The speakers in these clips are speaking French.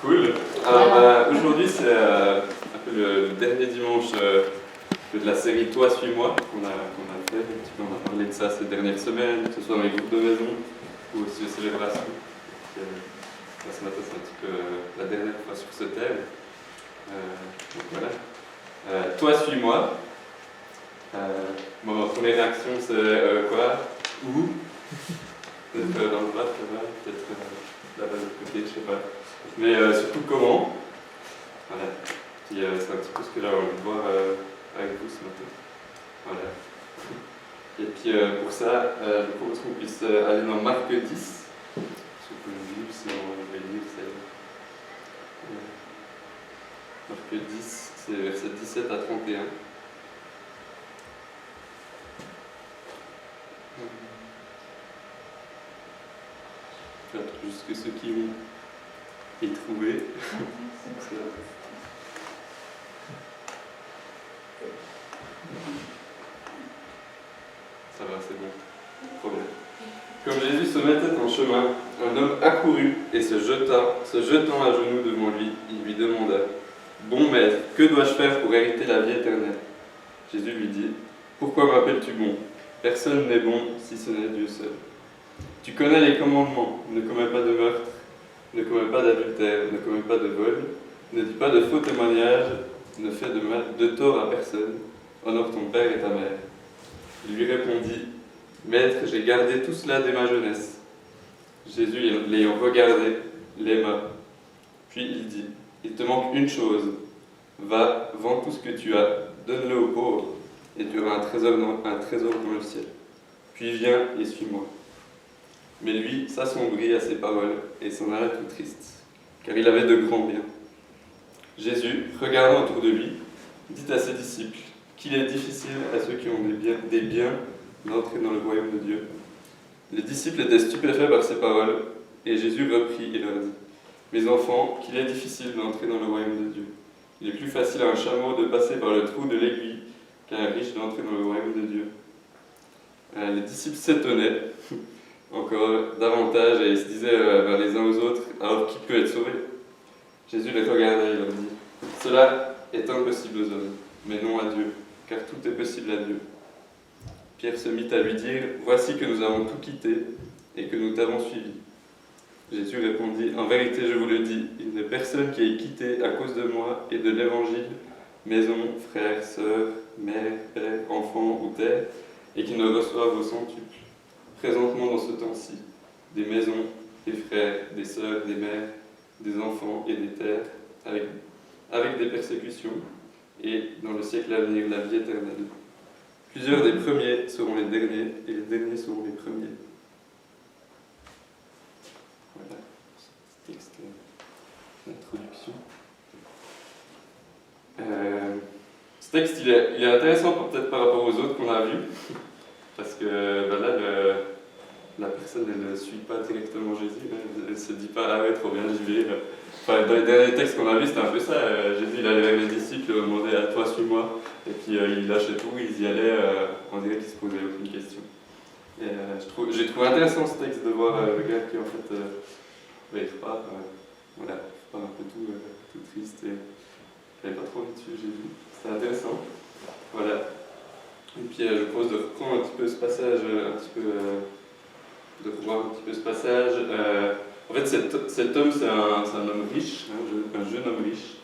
Cool. Alors aujourd'hui c'est un peu le dernier dimanche de la série Toi suis-moi qu'on a fait. Un petit peu, on a parlé de ça ces dernières semaines, que ce soit dans les groupes de maison ou aussi aux célébrations. Ce matin c'est un petit peu la dernière fois sur ce thème. Donc voilà. Toi suis-moi. Ma première réaction c'est quoi? Où? Peut-être dans le droit, peut-être là-bas de l'autre côté, je sais pas. Mais surtout comment. Voilà. Puis c'est un petit peu ce que j'avais envie de voir avec vous ce matin. Voilà. Et puis pour ça, je propose qu'on puisse aller dans Marc 10. Si vous pouvez le lire, sinon on va le lire, c'est Marc 10, c'est versets 17 à 31. Juste que ceux qui ont et trouvé. Ça va, c'est bon. Trop bien. Comme Jésus se mettait en chemin, un homme accourut et se jetant à genoux devant lui, il lui demanda: Bon maître, que dois-je faire pour hériter la vie éternelle? Jésus lui dit: Pourquoi m'appelles-tu bon? Personne n'est bon si ce n'est Dieu seul. Tu connais les commandements: ne commets pas de meurtre, ne commets pas d'adultère, ne commets pas de vol, ne dis pas de faux témoignages, ne fais de tort à personne, honore ton père et ta mère. Il lui répondit: Maître, j'ai gardé tout cela dès ma jeunesse. Jésus, l'ayant regardé, l'aima. Puis il dit: Il te manque une chose. Va, vends tout ce que tu as, donne-le aux pauvres, et tu auras un trésor dans le ciel. Puis viens et suis-moi. Mais lui s'assombrit à ces paroles et s'en alla tout triste, car il avait de grands biens. Jésus, regardant autour de lui, dit à ses disciples qu'il est difficile à ceux qui ont des biens d'entrer dans le royaume de Dieu. Les disciples étaient stupéfaits par ces paroles, et Jésus reprit et leur dit: Mes enfants, qu'il est difficile d'entrer dans le royaume de Dieu. Il est plus facile à un chameau de passer par le trou de l'aiguille qu'à un riche d'entrer dans le royaume de Dieu. Les disciples s'étonnaient encore davantage et ils se disaient les uns aux autres: Alors qui peut être sauvé? Jésus les regardait et leur dit: Cela est impossible aux hommes, mais non à Dieu, car tout est possible à Dieu. Pierre se mit à lui dire: Voici que nous avons tout quitté et que nous t'avons suivi. Jésus répondit: En vérité, je vous le dis, il n'est personne qui ait quitté à cause de moi et de l'évangile maison, frères, sœurs, mère, père, enfants ou terre, et qui ne reçoive au centuple, présentement dans ce temps-ci, des maisons, des frères, des sœurs, des mères, des enfants et des terres, avec des persécutions, et dans le siècle à venir, la vie éternelle. Plusieurs des premiers seront les derniers, et les derniers seront les premiers. Voilà, ce texte d'introduction. Ce texte, il est intéressant peut-être par rapport aux autres qu'on a vus, parce que là, la personne, elle ne suit pas directement Jésus, elle ne se dit pas: Ah ouais, trop bien, j'y vais. Enfin, dans les derniers textes qu'on a vus, c'était un peu ça. Jésus, il allait vers les disciples, il demandait: À toi, suis-moi. Et puis il lâchait tout, ils y allaient, on dirait qu'ils ne se posaient aucune question. Et j'ai trouvé intéressant ce texte de voir le gars qui en fait il repart, voilà, il repart un peu tout triste et il n'avait pas trop envie de suivre Jésus. C'était intéressant. Voilà. Et puis je propose de reprendre un petit peu ce passage, de revoir un petit peu ce passage. En fait, cet homme, c'est un homme riche, un jeune homme riche.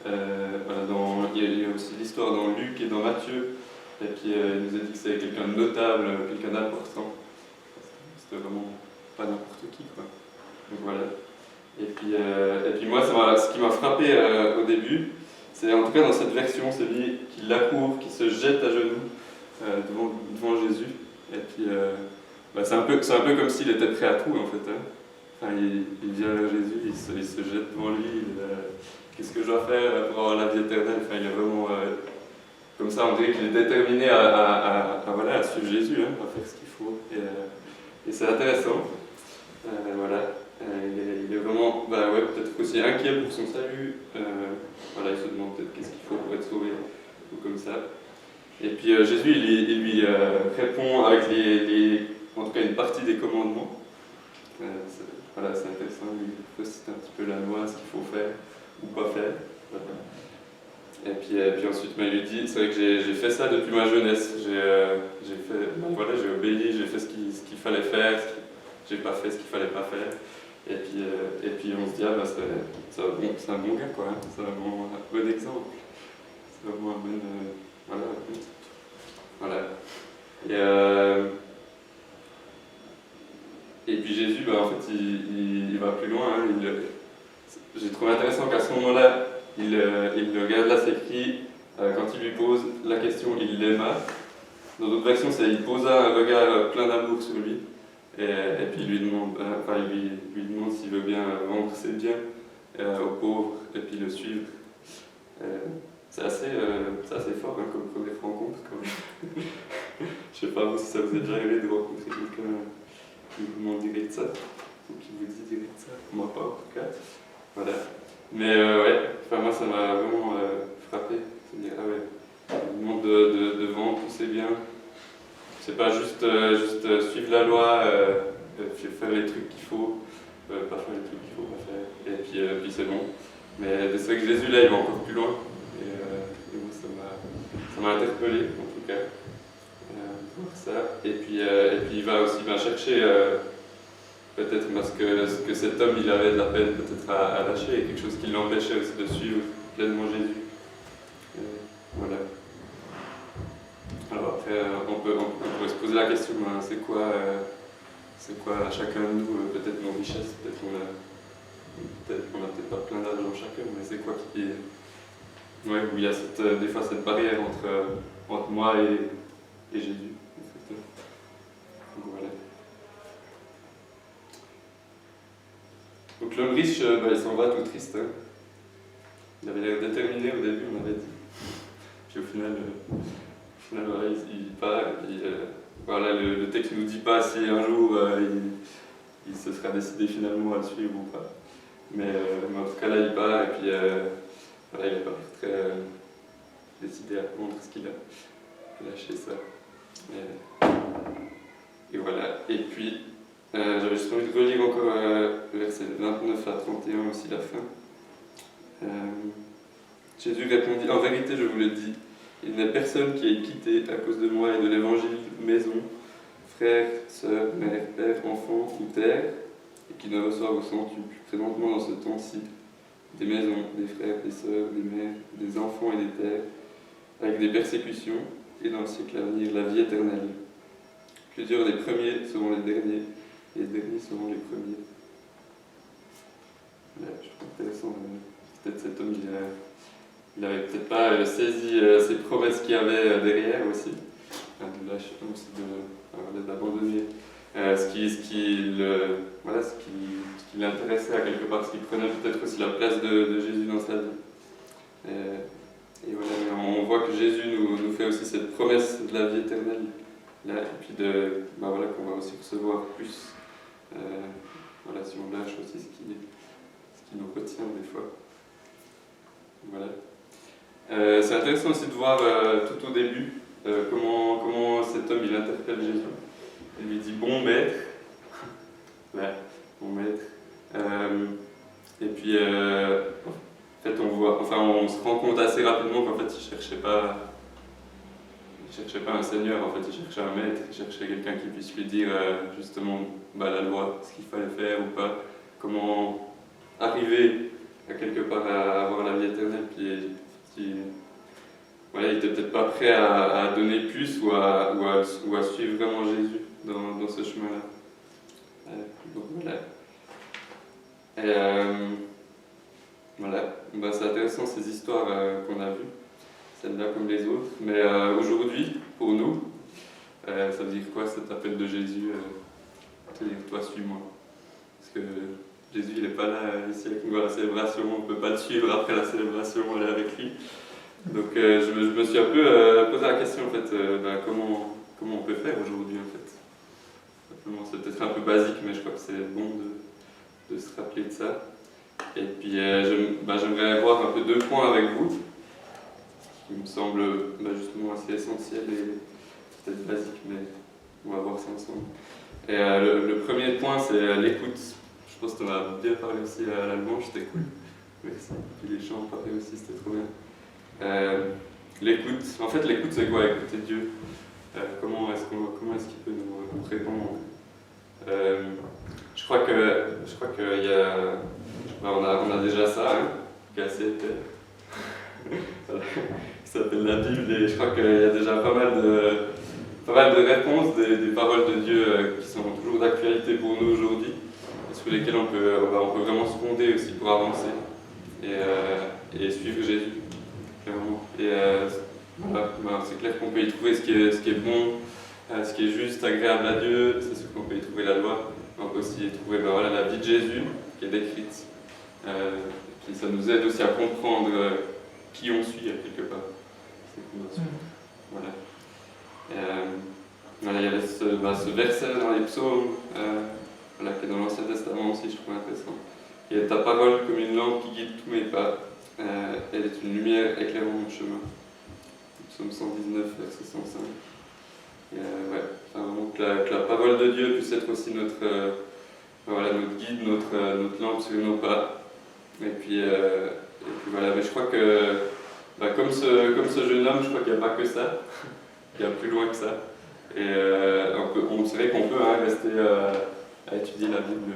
Voilà, il y a aussi l'histoire dans Luc et dans Matthieu, et puis il nous a dit que c'était quelqu'un de notable, quelqu'un d'important. C'était vraiment pas n'importe qui, quoi. Donc voilà. Et puis moi, ce qui m'a frappé au début, c'est en tout cas dans cette version, c'est lui qui l'accourt, qui se jette à genoux devant Jésus. Et puis c'est un peu comme s'il était prêt à tout, en fait. Hein. Enfin, il vient vers Jésus, il se jette devant lui. Qu'est-ce que je dois faire pour avoir la vie éternelle? Enfin, il est vraiment comme ça, on dirait qu'il est déterminé à suivre Jésus, hein, à faire ce qu'il faut. Et c'est intéressant. Voilà. Il est vraiment peut-être aussi inquiet pour son salut. Il se demande peut-être qu'est-ce qu'il faut pour être sauvé, ou comme ça. Et puis Jésus, il lui répond avec en tout cas une partie des commandements. voilà, c'est intéressant, il faut citer un petit peu la loi, ce qu'il faut faire ou pas faire. Voilà. Et puis ensuite, il lui dit, c'est vrai que j'ai fait ça depuis ma jeunesse, voilà, j'ai obéi, j'ai fait ce qu'il fallait faire, j'ai pas fait ce qu'il fallait pas faire. Et puis on se dit, ah bah c'est un bon gars quoi, hein. C'est un bon exemple. C'est vraiment un bon. Voilà. Voilà. Et puis Jésus, bah, en fait, il va plus loin. Hein. J'ai trouvé intéressant qu'à ce moment-là, il regarde là, c'est écrit, quand il lui pose la question, il l'aima. Dans d'autres versions, c'est il posa un regard plein d'amour sur lui. Et puis il lui demande, lui demande s'il veut bien vendre ses biens aux pauvres et puis le suivre. C'est assez fort hein, comme première rencontre. Je sais pas vous si ça vous est déjà arrivé de rencontrer quelqu'un qui vous demande direct ça, ou qui vous dit direct ça. Moi pas en tout cas. Voilà. Mais ouais, enfin, moi ça m'a vraiment frappé. C'est-à-dire, ah ouais, il demande de vendre tous ses biens. C'est pas juste suivre la loi, faire les trucs qu'il faut, pas faire les trucs qu'il faut pas faire, et puis c'est bon. Mais c'est vrai que Jésus là il va encore plus loin, et moi ça m'a interpellé en tout cas, pour ça. Et puis il va aussi chercher peut-être parce que cet homme il avait de la peine peut-être à lâcher, quelque chose qui l'empêchait aussi de suivre pleinement Jésus. Voilà. Alors après, on pourrait se poser la question, hein, c'est quoi à chacun de nous, peut-être nos richesses, peut-être qu'on a peut-être pas plein d'argent chacun, mais c'est quoi qui est... Ouais, où il y a des fois cette barrière entre moi et Jésus. Donc, voilà. Donc l'homme riche, il s'en va tout triste. Hein. Il avait l'air déterminé au début, on avait dit. Puis au final voilà, il part, et puis voilà, le texte ne nous dit pas si un jour il se sera décidé finalement à le suivre ou pas. Mais en tout cas là il part, et puis voilà, il n'est pas très décidé à prendre ce qu'il a lâché ça. Et voilà, et puis j'avais juste envie de relire encore versets 29 à 31 aussi la fin. Jésus répondit, en vérité je vous le dis, il n'est personne qui ait quitté à cause de moi et de l'évangile maison, frères, sœurs, mères, pères, enfants ou terre, et qui ne reçoivent au centuple, présentement dans ce temps-ci, des maisons, des frères, des sœurs, des mères, des enfants et des terres, avec des persécutions, et dans le siècle à venir, la vie éternelle. Plusieurs des premiers seront les derniers, et les derniers seront les premiers. Voilà, je trouve intéressant, peut-être cet homme, il n'avait peut-être pas saisi ces promesses qu'il y avait derrière aussi, de lâcher, aussi d'abandonner ce qui l'intéressait à quelque part, ce qui prenait peut-être aussi la place de Jésus dans sa vie. Et voilà, on voit que Jésus nous fait aussi cette promesse de la vie éternelle, là, et puis voilà, qu'on va aussi recevoir plus, voilà, si on lâche aussi ce qui nous retient des fois. Voilà. C'est intéressant aussi de voir tout au début comment cet homme il interpelle Jésus. Il lui dit bon maître, ouais, bon maître. Et puis en fait on se rend compte assez rapidement qu'en fait il cherchait pas un seigneur, en fait il cherchait un maître, il cherchait quelqu'un qui puisse lui dire justement la loi, ce qu'il fallait faire ou pas, comment arriver à quelque part à avoir la vie éternelle. Puis voilà, il n'était peut-être pas prêt à donner plus ou à suivre vraiment Jésus dans ce chemin-là. Donc voilà. Et voilà, c'est intéressant ces histoires qu'on a vues, celles-là comme les autres. Mais aujourd'hui, pour nous, ça veut dire quoi cet appel de Jésus te dire toi suis-moi? Parce que Jésus il n'est pas là ici avec nous à la célébration, on ne peut pas le suivre après la célébration, aller avec lui. Donc je me suis un peu posé la question en fait, comment on peut faire aujourd'hui en fait. Simplement, c'est peut-être un peu basique, mais je crois que c'est bon de se rappeler de ça. Et puis j'aimerais voir un peu deux points avec vous, qui me semblent justement assez essentiels et peut-être basiques, mais on va voir ça ensemble. Et le premier point c'est l'écoute. Je pense que tu en as bien parlé aussi à la louange, c'était cool. Merci. Puis les chants ont parlé aussi, c'était trop bien. L'écoute, en fait l'écoute c'est quoi écouter Dieu? Comment est-ce qu'il peut nous répondre? Je crois qu'il y a, on a déjà ça, hein, qui est assez épais, voilà, qui s'appelle la Bible, et je crois qu'il y a déjà pas mal de réponses, des paroles de Dieu qui sont toujours d'actualité pour nous aujourd'hui, et sur lesquelles on peut vraiment se fonder aussi pour avancer et suivre Jésus, clairement. Et voilà, c'est clair qu'on peut y trouver ce qui est bon, ce qui est juste, agréable à Dieu, c'est sûr qu'on peut y trouver la loi. On peut aussi y trouver la vie de Jésus qui est décrite, qui ça nous aide aussi à comprendre qui on suit quelque part. C'est cool. Voilà. Il y a ce verset dans les psaumes, qui est dans l'Ancien Testament aussi, je trouve intéressant. Il y a ta parole comme une lampe qui guide tous mes pas, elle est une lumière éclairant mon chemin. Psaume 119, verset 105. Vraiment que la parole de Dieu puisse être aussi notre guide, notre lampe sur nos pas. Et puis voilà, mais je crois que comme ce jeune homme, je crois qu'il n'y a pas que ça, il y a plus loin que ça. Et on savait qu'on peut rester à étudier la Bible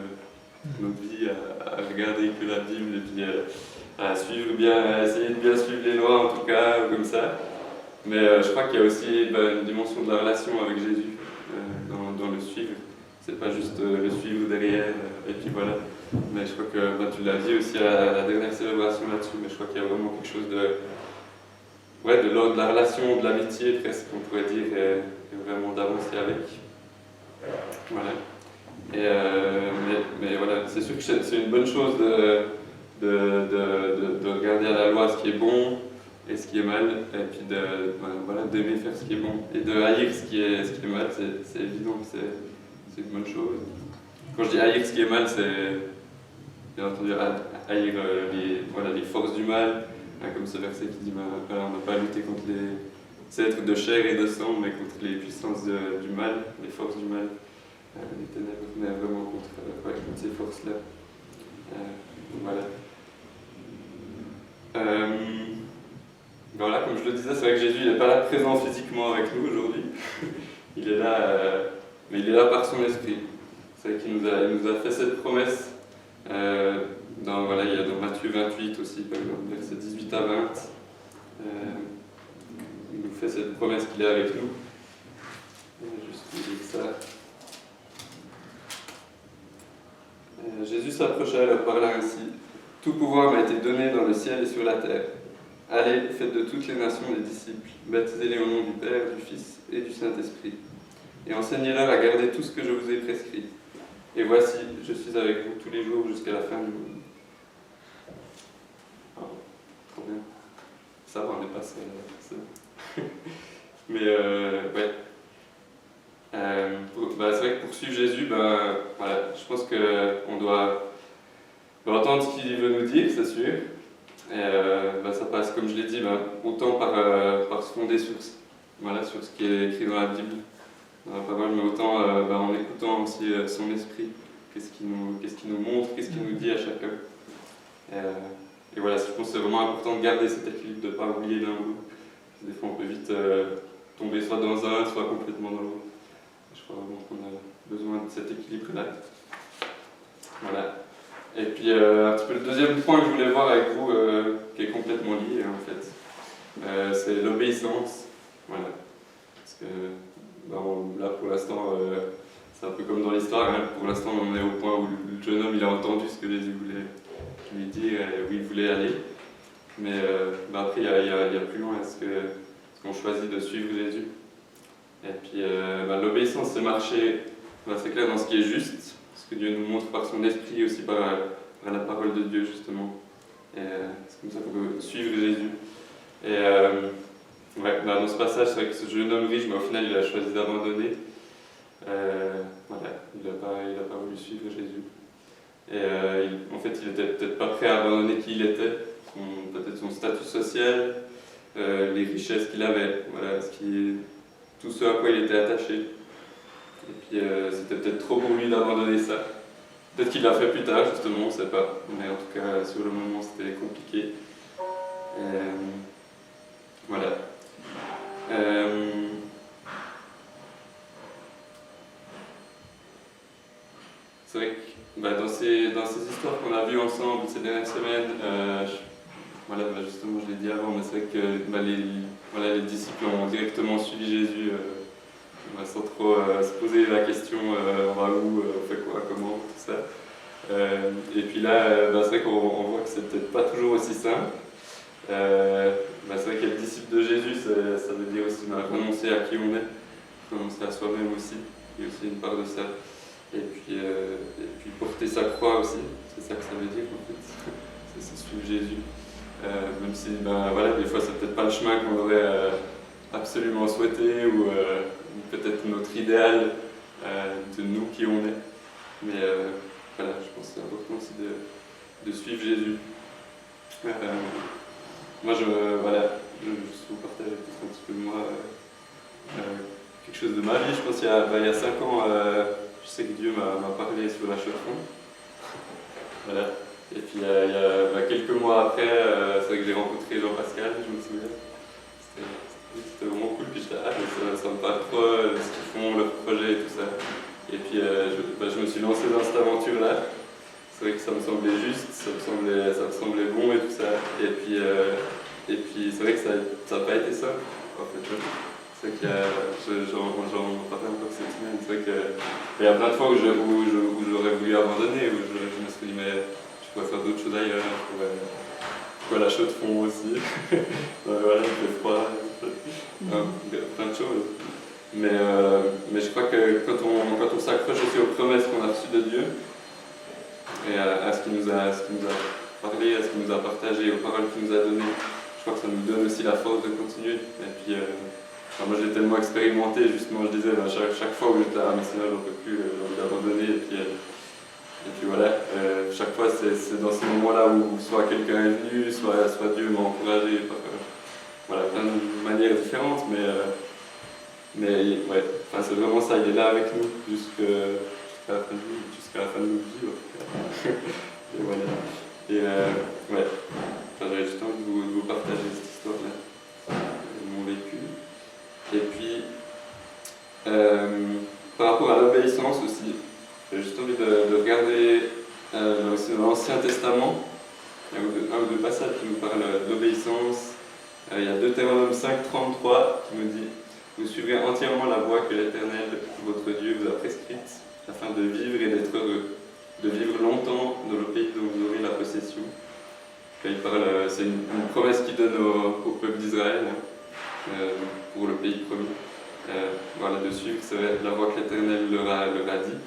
notre vie, à regarder que la Bible, et puis à suivre bien, à essayer de bien suivre les lois en tout cas, comme ça. Mais je crois qu'il y a aussi une dimension de la relation avec Jésus dans le suivre. C'est pas juste le suivre derrière, et puis voilà. Mais je crois que tu l'as dit aussi à la dernière célébration là-dessus, mais je crois qu'il y a vraiment quelque chose de l'ordre de la relation, de l'amitié presque, on pourrait dire, et vraiment d'avancer avec. Voilà. Mais voilà, c'est sûr que c'est une bonne chose de regarder à la loi ce qui est bon et ce qui est mal, et puis d'aimer faire ce qui est bon et de haïr ce qui est mal, c'est évident que c'est une bonne chose. Quand je dis haïr ce qui est mal, c'est bien entendu haïr les forces du mal, comme ce verset qui dit on n'a pas à lutter contre les êtres de chair et de sang, mais contre les puissances du mal, les forces du mal, les ténèbres, mais vraiment contre ces forces-là. Voilà. Voilà, comme je le disais, c'est vrai que Jésus n'est pas là présent physiquement avec nous aujourd'hui. Il est là, mais il est là par son esprit. C'est vrai qu'il nous a fait cette promesse. Il y a dans Matthieu 28 aussi, par exemple, versets 18 à 20. Il nous fait cette promesse qu'il est avec nous. Je vais juste vous dire ça. Jésus s'approcha et leur parla ainsi. Tout pouvoir m'a été donné dans le ciel et sur la terre. Allez, faites de toutes les nations des disciples, baptisez-les au nom du Père, du Fils et du Saint-Esprit, et enseignez-leur à garder tout ce que je vous ai prescrit. Et voici, je suis avec vous tous les jours jusqu'à la fin du monde. Oh, trop bien. Ça va, on n'est pas seul. Mais ouais. C'est vrai que pour suivre Jésus, je pense qu'on doit entendre ce qu'il veut nous dire, c'est sûr. Et ça passe, comme je l'ai dit, autant par se fonder sur ce qui est écrit dans la Bible, dans la parole, mais autant en écoutant aussi son esprit, qu'est-ce qu'il nous montre, qu'est-ce qu'il nous dit à chacun. Et voilà, je pense que c'est vraiment important de garder cet équilibre, de ne pas oublier l'un ou l'autre. Des fois, on peut vite tomber soit dans un, soit complètement dans l'autre. Je crois vraiment qu'on a besoin de cet équilibre-là. Voilà. Et puis un petit peu le deuxième point que je voulais voir avec vous, qui est complètement lié en fait, c'est l'obéissance. Voilà. Parce que là pour l'instant, c'est un peu comme dans l'histoire, hein. Pour l'instant on est au point où le jeune homme il a entendu ce que Jésus voulait lui dire et où il voulait aller. Mais après il y a plus loin, est-ce qu'on choisit de suivre Jésus? Et puis l'obéissance c'est marcher, c'est clair, dans ce qui est juste. Ce que Dieu nous montre par son esprit, aussi par la parole de Dieu, justement. Et c'est comme ça qu'on peut suivre Jésus. Et dans ce passage, c'est vrai que ce jeune homme riche, au final, il a choisi d'abandonner. Il n'a pas voulu suivre Jésus. Et en fait, il n'était peut-être pas prêt à abandonner qui il était, peut-être son statut social, les richesses qu'il avait, tout ce à quoi il était attaché. Et puis c'était peut-être trop pour lui d'abandonner ça. Peut-être qu'il l'a fait plus tard, justement, on ne sait pas. Mais en tout cas, sur le moment, c'était compliqué. Voilà. C'est vrai que dans ces histoires qu'on a vues ensemble ces dernières semaines, justement, je l'ai dit avant, mais c'est vrai que les disciples ont directement suivi Jésus sans trop se poser la question on va où, on fait quoi, comment, tout ça. Et puis là, c'est vrai qu'on voit que c'est peut-être pas toujours aussi simple. C'est vrai qu'être disciple de Jésus, ça veut dire aussi renoncer à qui on est, renoncer à soi-même aussi, il y a aussi une part de ça. Et puis porter sa croix aussi, c'est ça que ça veut dire en fait, c'est suivre Jésus. Même si des fois c'est peut-être pas le chemin qu'on aurait absolument souhaité ou peut-être notre idéal de nous qui on est. Mais je pense que c'est important aussi de suivre Jésus. Moi je vous partage un petit peu de moi quelque chose de ma vie. Je pense qu'il y a 5 ans, je sais que Dieu m'a parlé sur la chaux de fond. Voilà. Et puis il y a quelques mois après, c'est vrai que j'ai rencontré Jean-Pascal, je me souviens. C'était vraiment cool, puis j'étais ça me parle trop de ce qu'ils font, leur projet et tout ça. Et puis je me suis lancé dans cette aventure-là. C'est vrai que ça me semblait juste, ça me semblait bon et tout ça. Et puis c'est vrai que ça n'a pas été simple, en fait. C'est vrai qu'il j'en parlais encore cette semaine. C'est vrai qu'il y a plein de fois où j'aurais voulu abandonner, où je me suis dit, mais je pourrais faire d'autres choses ailleurs, je pourrais la chaux de fond aussi. Voilà, il fait froid, plein de choses. Mais je crois que quand on s'accroche aussi aux promesses qu'on a reçues de Dieu, et à ce qu'il nous a parlé, à ce qu'il nous a partagé, aux paroles qu'il nous a données, je crois que ça nous donne aussi la force de continuer. Et puis, moi je l'ai tellement expérimenté, justement, je disais, chaque fois où j'étais à Messina, j'en peux plus, j'ai envie d'abandonner. Et puis voilà, chaque fois c'est dans ces moments-là où soit quelqu'un est venu, soit Dieu m'a encouragé. Voilà, plein de manières différentes, mais ouais, c'est vraiment ça, il est là avec nous jusqu'à la fin de notre vie. Et voilà. Et ouais, j'avais juste envie de vous partager cette histoire-là, mon vécu. Et puis, par rapport à l'obéissance aussi, j'ai juste envie de regarder aussi dans l'Ancien Testament, un ou deux passages qui nous parlent d'obéissance. Il y a Deutéronome 5:33 qui nous dit « Vous suivrez entièrement la voie que l'Éternel, votre Dieu, vous a prescrite, afin de vivre et d'être heureux, de vivre longtemps dans le pays dont vous aurez la possession. » C'est une promesse qu'il donne au peuple d'Israël pour le pays promis. De suivre la voie que l'Éternel leur a dit,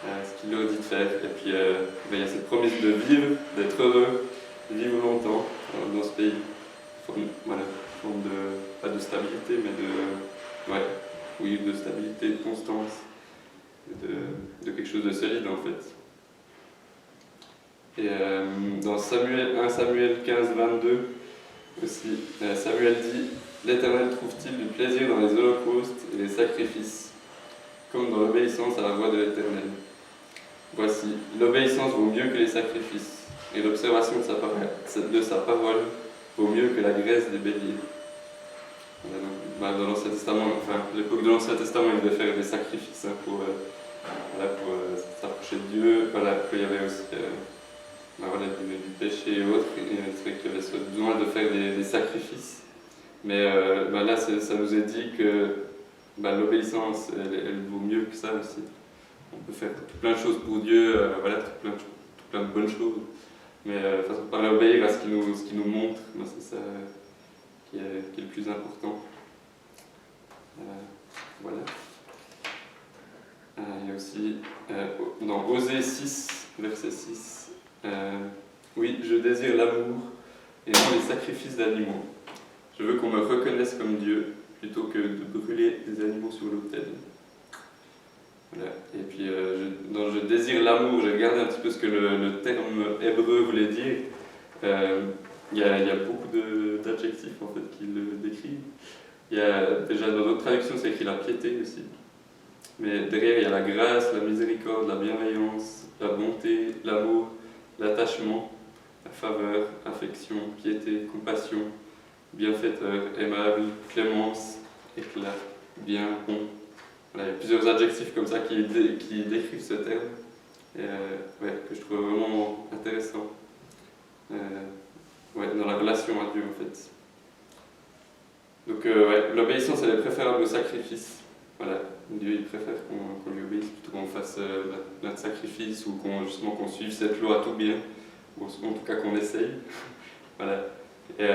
ce qu'il leur dit de faire. Et puis il y a cette promesse de vivre, d'être heureux, de vivre longtemps dans ce pays. Forme pas de stabilité, mais de stabilité, de constance, de quelque chose de solide en fait. Et dans 1 Samuel 15:22 aussi, Samuel dit « L'Éternel trouve-t-il du plaisir dans les holocaustes et les sacrifices, comme dans l'obéissance à la voix de l'Éternel. Voici, l'obéissance vaut mieux que les sacrifices, et l'observation de sa parole vaut mieux que la graisse des béliers. » Dans l'Ancien Testament, l'époque de l'Ancien Testament, il devait faire des sacrifices pour s'approcher de Dieu. Il y avait aussi du péché et autres, et c'est vrai qu'il y avait besoin de faire des sacrifices. Mais là, ça nous est dit que l'obéissance, elle vaut mieux que ça aussi. On peut faire plein de choses pour Dieu, plein de bonnes choses. Mais par obéir à ce qu'il nous montre, c'est ça qui est le plus important. Voilà. Il y a aussi dans Osée 6, verset 6, oui, je désire l'amour et non les sacrifices d'animaux. Je veux qu'on me reconnaisse comme Dieu plutôt que de brûler des animaux sur l'autel. Voilà. Et puis, dans je désire l'amour, j'ai regardé un petit peu ce que le terme hébreu voulait dire. Il y a beaucoup d'adjectifs en fait qui le décrivent. Il y a déjà dans d'autres traductions, c'est écrit la piété aussi. mais derrière il y a la grâce, la miséricorde, la bienveillance, la bonté, l'amour, l'attachement, la faveur, affection, piété, compassion, bienfaiteur, aimable, clémence, éclat, bien, bon. Voilà, il y a plusieurs adjectifs comme ça qui décrivent ce terme, et, ouais, que je trouve vraiment intéressant. Ouais, dans la relation à Dieu en fait. Donc ouais, l'obéissance elle est préférable au sacrifice. Voilà, Dieu il préfère qu'on lui obéisse plutôt qu'on fasse notre sacrifice ou qu'on suive cette loi tout bien, ou en tout cas qu'on essaye. Voilà. Et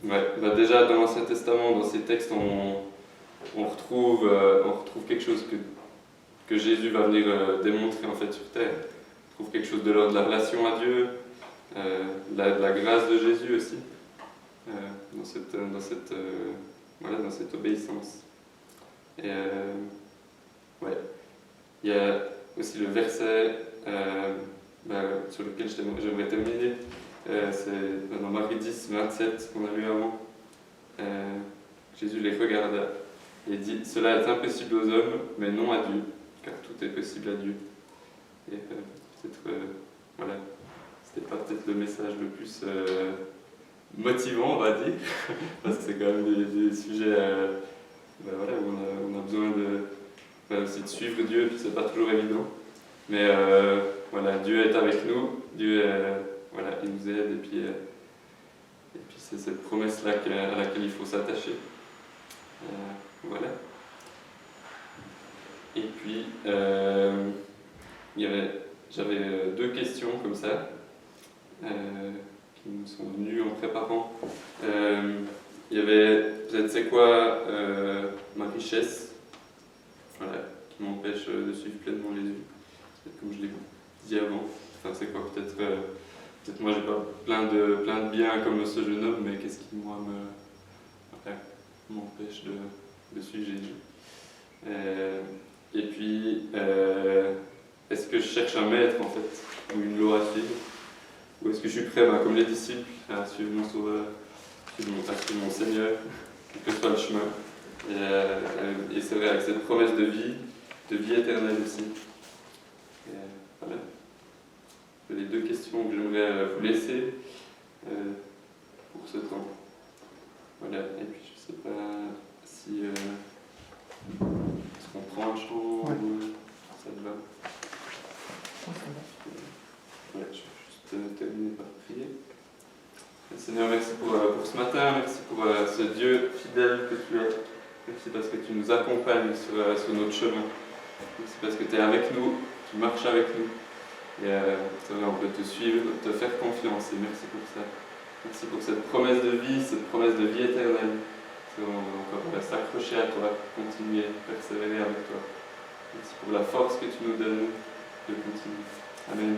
ouais, bah déjà dans l'Ancien Testament, dans ces textes, on retrouve quelque chose que Jésus va venir démontrer en fait sur terre. On trouve quelque chose de l'ordre de la relation à Dieu, de la grâce de Jésus aussi, dans cette obéissance. Et ouais. Il y a aussi le verset sur lequel j'aimerais terminer, c'est dans Marie 10, 27 qu'on a lu avant. Jésus les regarda et dit « Cela est impossible aux hommes, mais non à Dieu, car tout est possible à Dieu. » Et peut-être, voilà, c'était pas peut-être le message le plus motivant, on va dire, parce que c'est quand même des sujets voilà, où on a besoin aussi de suivre Dieu, puis c'est pas toujours évident. Mais voilà, Dieu est avec nous, Dieu voilà, il nous aide, et puis c'est cette promesse-là à laquelle il faut s'attacher. Voilà. Et puis, j'avais deux questions comme ça, qui me sont venues en préparant. Il y avait, peut-être, c'est quoi ma richesse, voilà, qui m'empêche de suivre pleinement Jésus, comme je l'ai dit avant. Enfin, c'est quoi, peut-être moi j'ai pas plein de biens comme ce jeune homme, mais qu'est-ce qui moi m'empêche de suivre Jésus. Et puis, est-ce que je cherche un maître en fait, ou une loi à suivre, ou est-ce que je suis prêt, comme les disciples, à suivre mon Sauveur, à suivre mon Seigneur, quel que soit le chemin. Et c'est vrai, avec cette promesse de vie éternelle aussi. Et, voilà. C'est les deux questions que j'aimerais vous laisser pour ce temps. Voilà, et puis je sais pas si est-ce qu'on prend un chant, ouais. Ou ça te va? Ouais, je vais juste terminer par prier. Seigneur, merci pour ce matin, merci pour ce Dieu fidèle que tu es. Merci parce que tu nous accompagnes sur notre chemin. Merci parce que tu es avec nous, tu marches avec nous. Et c'est vrai, on peut te suivre, te faire confiance, et merci pour ça. Merci pour cette promesse de vie éternelle. On va s'accrocher à toi, continuer, persévérer avec toi. Merci pour la force que tu nous donnes de continuer. Amen.